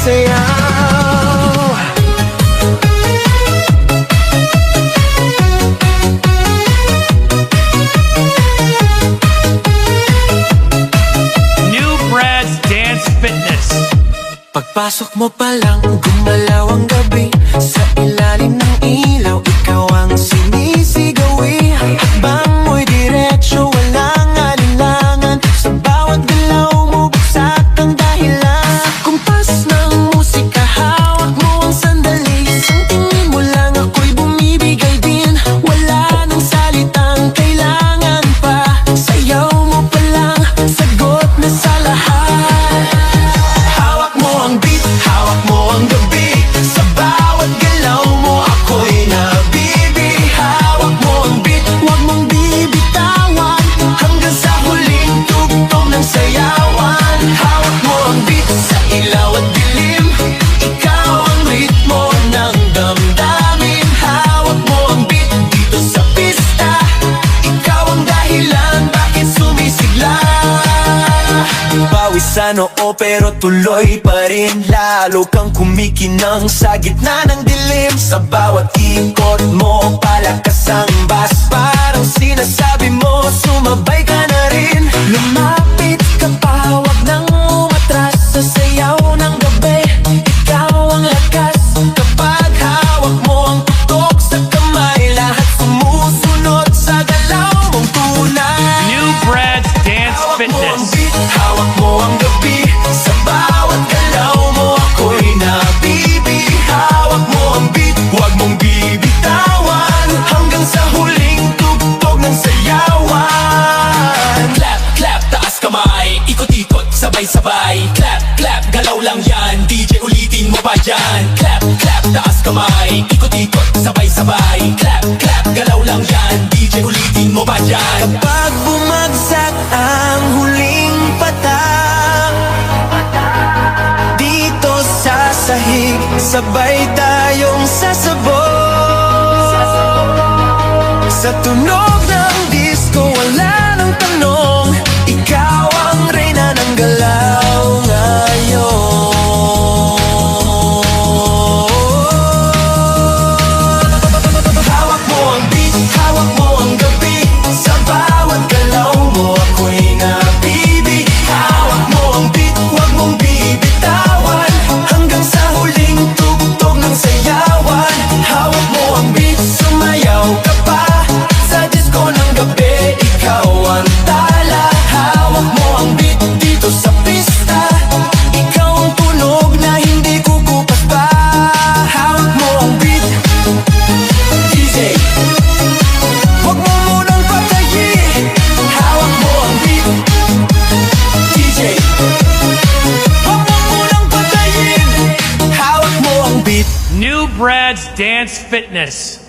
sayaw. New Brad's Dance Fitness. Pagpasok mo pa lang, gumalaw ang gabi. Sa ilalim ng ilaw, ikaw ang sinisigawi. Hakbang mo'y diretsyo, walang alinlangan. Sa bawat galaw mo, buksak ang dahilan. Sa kumpas ng musika, hawak mo ang sandali. Isang tingin mo lang, ako'y bumibigay din. Wala nang salitang kailangan pa. Sayaw mo pa lang, sagot na sa lahat. Hawak mo ang beat, hawak mo ang gabi. Sa bawat galaw mo, ako'y nabibi. Hawak mo ang beat, huwag mong bibitawan. Hanggang sa huling tugtog ng sayawan. Hawak mo ang beat, sa ilaw at dilim. Ikaw ang ritmo ng damdamin. Hawak mo ang beat, dito sa pista. Ikaw ang dahilan, bakit sumisigla. Pawisan oo pero tuloy pa rin. Lalo kang kumikinang sa gitna ng dilim. Sa bawat ikot mo, palakas ang bass. Parang sinasabi mo, sumabay ka na rin. Lumapit ka pa, wag nang umatras. Sa sayaw ng gabi, ikaw ang lakas. Kapag hawak mo ang tutok sa kamay, lahat sumusunod sa galaw mong tunay. New Brad's Dance Fitness. Hawak mo ang gabi. Sa bawat galaw mo, ako'y nabibi. Hawak mo ang beat, huwag mong bibitawan. Hanggang sa huling tugtog ng sayawan. Clap, clap, taas kamay. Ikot-ikot, sabay-sabay. Clap, clap, galaw lang yan. DJ ulitin mo pa yan. Clap, clap, taas kamay. Ikot-ikot, sabay-sabay. Clap, clap, galaw lang yan. DJ ulitin mo pa yan. Kapag bumagsak ang huling patak, dito sa sahig, sabay tayong sasabog. Sa tunog ng disco, wala nang tanong. Ikaw ang reyna ng galaw ngayon. Hawak mo ang beat, hawak mo ang gabi. Sa bawat galaw mo, ako'y nabibi. Hawak mo ang beat, huwag mong bibitawan. Hanggang sa huling tugtog ng sayawan. Hawak mo ang beat, sumayaw ka pa. Sa disco ng gabi, ikaw ang tala. Hawak mo ang beat, dito sa pista. Ikaw ang tunog na hindi kukupas pa. Hawak mo ang beat, DJ, huwag mo munang patayin. Hawak mo ang beat, DJ, huwag mo munang patayin. Hawak mo ang beat. New Brad's Dance Fitness.